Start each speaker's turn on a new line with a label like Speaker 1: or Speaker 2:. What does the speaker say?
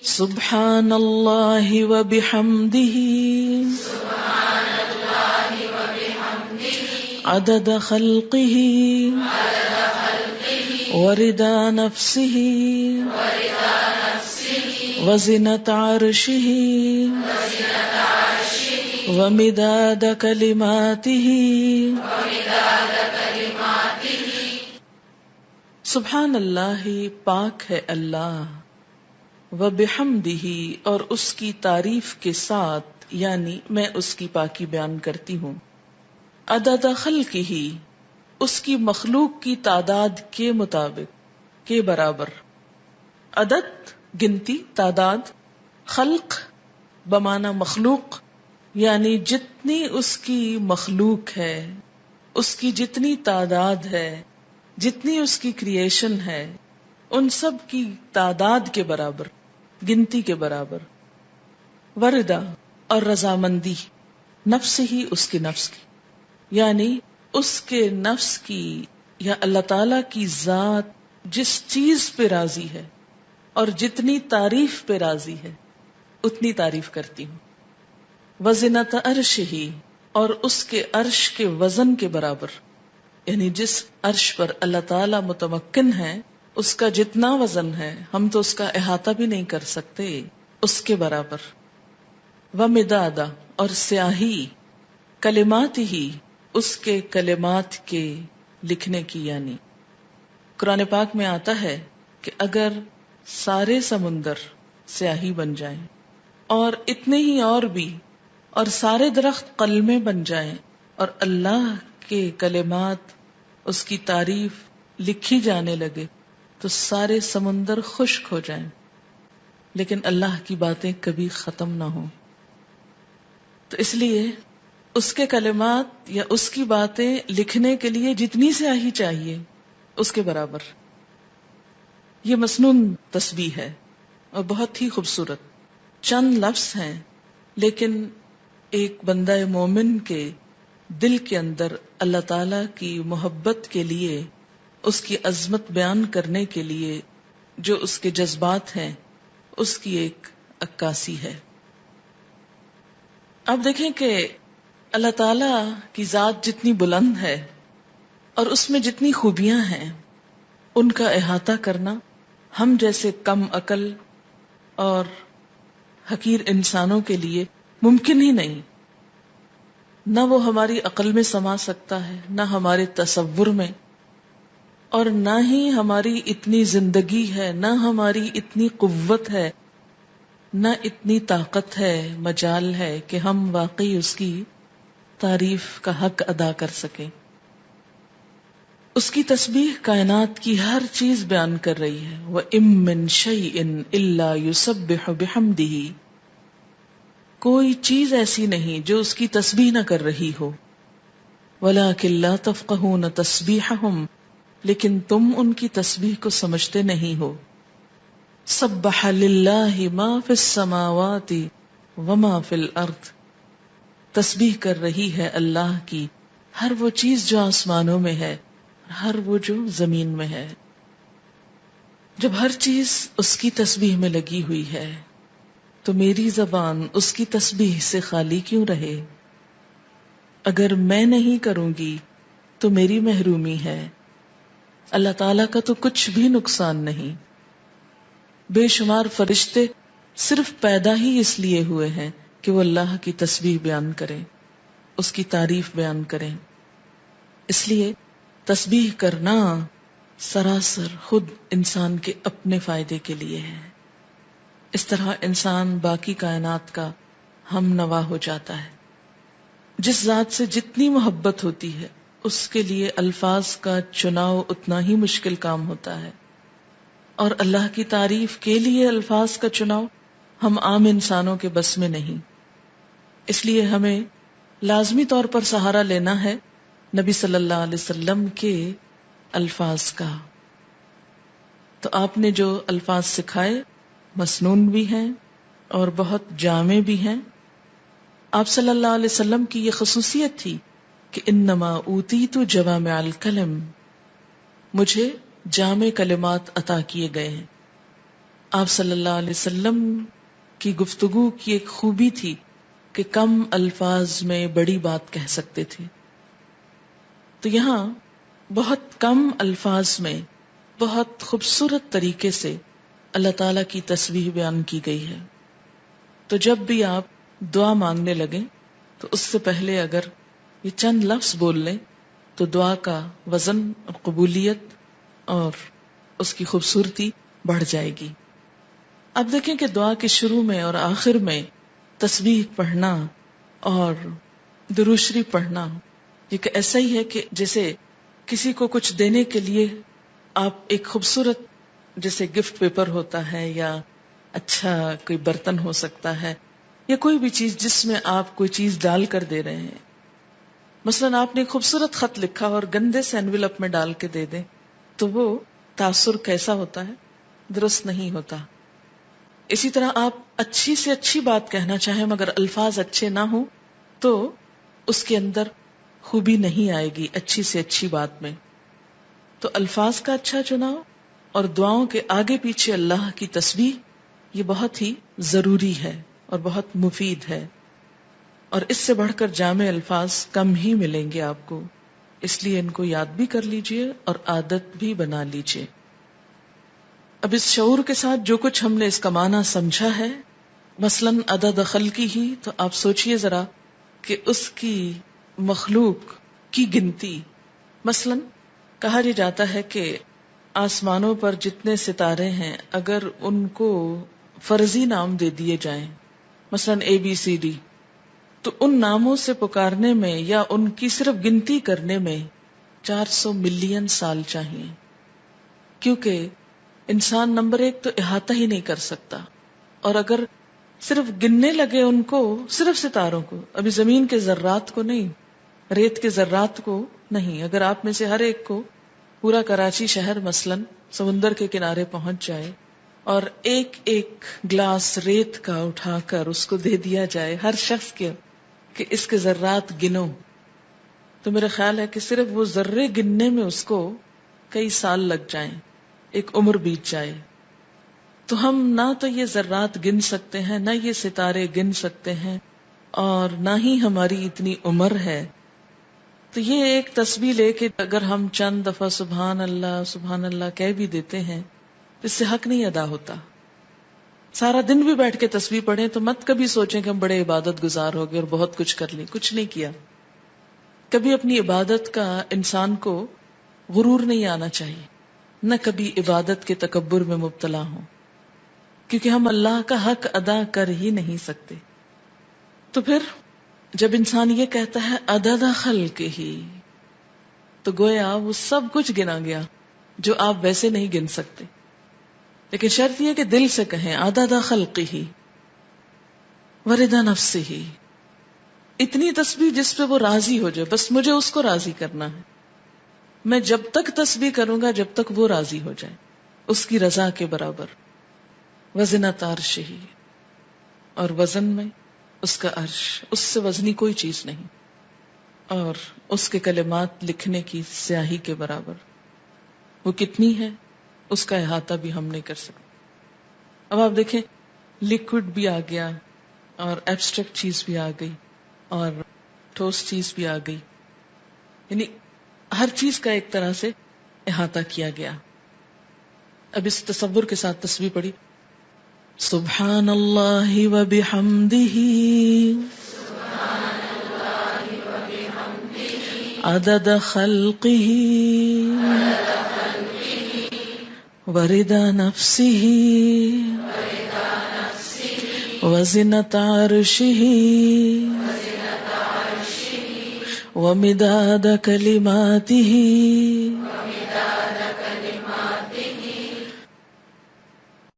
Speaker 1: سبحان اللہ وبحمدہ عدد خلقہ ورضا نفسہ وزنة عرشہ ومداد کلماتہ. سبحان اللہ، پاک ہے اللہ، وبحمدہ، اور اس کی تعریف کے ساتھ، یعنی میں اس کی پاکی بیان کرتی ہوں. عدد خلقہ، اس کی مخلوق کی تعداد کے مطابق، کے برابر. عدد گنتی، تعداد. خلق بمعنی مخلوق، یعنی جتنی اس کی مخلوق ہے، اس کی جتنی تعداد ہے، جتنی اس کی کریشن ہے، ان سب کی تعداد کے برابر، گنتی کے برابر. وردا، اور رضامندی، نفس ہی، اس کی نفس کی، یعنی اس کے نفس کی یا اللہ تعالی کی ذات جس چیز پہ راضی ہے اور جتنی تعریف پہ راضی ہے اتنی تعریف کرتی ہوں. وزنت عرش ہی، اور اس کے عرش کے وزن کے برابر، یعنی جس عرش پر اللہ تعالی متمکن ہے اس کا جتنا وزن ہے ہم تو اس کا احاطہ بھی نہیں کر سکتے، اس کے برابر. ومدادا، اور سیاہی، کلمات ہی، اس کے کلمات کے لکھنے کی. یعنی قرآن پاک میں آتا ہے کہ اگر سارے سمندر سیاہی بن جائیں اور اتنے ہی اور بھی، اور سارے درخت قلمیں بن جائیں اور اللہ کے کلمات، اس کی تعریف لکھی جانے لگے تو سارے سمندر خشک ہو جائیں، لیکن اللہ کی باتیں کبھی ختم نہ ہوں. تو اس لیے اس کے کلمات یا اس کی باتیں لکھنے کے لیے جتنی سیاہی چاہیے اس کے برابر. یہ مسنون تسبیح ہے اور بہت ہی خوبصورت. چند لفظ ہیں لیکن ایک بندہ مومن کے دل کے اندر اللہ تعالی کی محبت کے لیے، اس کی عظمت بیان کرنے کے لیے جو اس کے جذبات ہیں اس کی ایک عکاسی ہے. اب دیکھیں کہ اللہ تعالی کی ذات جتنی بلند ہے اور اس میں جتنی خوبیاں ہیں ان کا احاطہ کرنا ہم جیسے کم عقل اور حقیر انسانوں کے لیے ممکن ہی نہیں. نہ وہ ہماری عقل میں سما سکتا ہے، نہ ہمارے تصور میں، اور نہ ہی ہماری اتنی زندگی ہے، نہ ہماری اتنی قوت ہے، نہ اتنی طاقت ہے، مجال ہے کہ ہم واقعی اس کی تعریف کا حق ادا کر سکیں. اس کی تسبیح کائنات کی ہر چیز بیان کر رہی ہے. وَإِن مِّن شَيْءٍ إِلَّا يُسَبِّحُ بِحَمْدِهِ، کوئی چیز ایسی نہیں جو اس کی تسبیح نہ کر رہی ہو. وَلَٰكِن لَّا تَفْقَهُونَ تَسْبِيحَهُمْ، لیکن تم ان کی تسبیح کو سمجھتے نہیں ہو. سَبَّحَ لِلَّهِ مَا فِي السَّمَاوَاتِ وَمَا فِي الْأَرْضِ، تسبیح کر رہی ہے اللہ کی ہر وہ چیز جو آسمانوں میں ہے، ہر وہ جو زمین میں ہے. جب ہر چیز اس کی تسبیح میں لگی ہوئی ہے تو میری زبان اس کی تسبیح سے خالی کیوں رہے؟ اگر میں نہیں کروں گی تو میری محرومی ہے. اللہ تعالیٰ کا تو کچھ بھی نقصان نہیں. بے شمار فرشتے صرف پیدا ہی اس لیے ہوئے ہیں کہ وہ اللہ کی تسبیح بیان کریں، اس کی تعریف بیان کریں. اس لیے تسبیح کرنا سراسر خود انسان کے اپنے فائدے کے لیے ہے. اس طرح انسان باقی کائنات کا ہم نوا ہو جاتا ہے. جس ذات سے جتنی محبت ہوتی ہے اس کے لیے الفاظ کا چناؤ اتنا ہی مشکل کام ہوتا ہے، اور اللہ کی تعریف کے لیے الفاظ کا چناؤ ہم عام انسانوں کے بس میں نہیں. اس لیے ہمیں لازمی طور پر سہارا لینا ہے نبی صلی اللہ علیہ وسلم کے الفاظ کا. تو آپ نے جو الفاظ سکھائے مسنون بھی ہیں اور بہت جامع بھی ہیں. آپ صلی اللہ علیہ وسلم کی یہ خصوصیت تھی کہ انما اوتیت جوامع الکلم، مجھے جامع کلمات عطا کیے گئے ہیں. آپ صلی اللہ علیہ وسلم کی گفتگو کی ایک خوبی تھی کہ کم الفاظ میں بڑی بات کہہ سکتے تھے. تو یہاں بہت کم الفاظ میں بہت خوبصورت طریقے سے اللہ تعالی کی تسبیح بیان کی گئی ہے. تو جب بھی آپ دعا مانگنے لگیں تو اس سے پہلے اگر یہ چند لفظ بول لیں تو دعا کا وزن اور قبولیت اور اس کی خوبصورتی بڑھ جائے گی. اب دیکھیں کہ دعا کے شروع میں اور آخر میں تسبیح پڑھنا اور درود شریف پڑھنا یہ ایسا ہی ہے کہ جیسے کسی کو کچھ دینے کے لیے آپ ایک خوبصورت جیسے گفٹ پیپر ہوتا ہے یا اچھا کوئی برتن ہو سکتا ہے یا کوئی بھی چیز جس میں آپ کوئی چیز ڈال کر دے رہے ہیں. مثلا آپ نے ایک خوبصورت خط لکھا اور گندے سے انویلپ میں ڈال کے دے دیں تو وہ تاثر کیسا ہوتا ہے؟ درست نہیں ہوتا. اسی طرح آپ اچھی سے اچھی بات کہنا چاہیں مگر الفاظ اچھے نہ ہوں تو اس کے اندر خوبی نہیں آئے گی اچھی سے اچھی بات میں. تو الفاظ کا اچھا چناؤ اور دعاؤں کے آگے پیچھے اللہ کی تسبیح یہ بہت ہی ضروری ہے اور بہت مفید ہے، اور اس سے بڑھ کر جامع الفاظ کم ہی ملیں گے آپ کو. اس لیے ان کو یاد بھی کر لیجئے اور عادت بھی بنا لیجئے. اب اس شعور کے ساتھ جو کچھ ہم نے اس کا معنی سمجھا ہے، مثلاً عدد خلقی ہی، تو آپ سوچئے ذرا کہ اس کی مخلوق کی گنتی. مثلاً کہا یہ جاتا ہے کہ آسمانوں پر جتنے ستارے ہیں اگر ان کو فرضی نام دے دیے جائیں، مثلاً ABCD، تو ان ناموں سے پکارنے میں یا ان کی صرف گنتی کرنے میں 400 ملین سال چاہیے، کیونکہ انسان نمبر ایک تو احاطہ ہی نہیں کر سکتا. اور اگر صرف گننے لگے ان کو، صرف ستاروں کو، ابھی زمین کے ذرات کو نہیں، ریت کے ذرات کو نہیں، اگر آپ میں سے ہر ایک کو پورا کراچی شہر مثلاً سمندر کے کنارے پہنچ جائے اور ایک ایک گلاس ریت کا اٹھا کر اس کو دے دیا جائے ہر شخص کے کہ اس کے ذرات گنو، تو میرا خیال ہے کہ صرف وہ ذرے گننے میں اس کو کئی سال لگ جائیں، ایک عمر بیت جائے. تو ہم نہ تو یہ ذرات گن سکتے ہیں، نہ یہ ستارے گن سکتے ہیں، اور نہ ہی ہماری اتنی عمر ہے. تو یہ ایک تسبیح لے کے اگر ہم چند دفعہ سبحان اللہ کہہ بھی دیتے ہیں تو اس سے حق نہیں ادا ہوتا. سارا دن بھی بیٹھ کے تسبیح پڑھیں تو مت کبھی سوچیں کہ ہم بڑے عبادت گزار ہو گئے اور بہت کچھ کر لیں، کچھ نہیں کیا. کبھی اپنی عبادت کا انسان کو غرور نہیں آنا چاہیے، نہ کبھی عبادت کے تکبر میں مبتلا ہوں، کیونکہ ہم اللہ کا حق ادا کر ہی نہیں سکتے. تو پھر جب انسان یہ کہتا ہے عدد خلق ہی، تو گویا وہ سب کچھ گنا گیا جو آپ ویسے نہیں گن سکتے. لیکن شرط یہ کہ دل سے کہیں عدد خلق ہی ورضا نفس ہی، اتنی تسبیح جس پہ وہ راضی ہو جائے، بس مجھے اس کو راضی کرنا ہے. میں جب تک تسبیح کروں گا جب تک وہ راضی ہو جائے، اس کی رضا کے برابر. وزنۃ عرشہ، اور وزن میں اس کا عرش، اس سے وزنی کوئی چیز نہیں، اور اس کے کلمات لکھنے کی سیاہی کے برابر. وہ کتنی ہے اس کا احاطہ بھی ہم نہیں کر سکتے. اب آپ دیکھیں لیکوڈ بھی آ گیا اور ایبسٹریکٹ چیز بھی آ گئی اور ٹھوس چیز بھی آ گئی، یعنی ہر چیز کا ایک طرح سے احاطہ کیا گیا. اب اس تصور کے ساتھ تسبیح پڑھی، سبحان اللہ و بحمدہ عدد خلقہ ورضا نفسہ وزنۃ عرشہ ومداد کلماتہ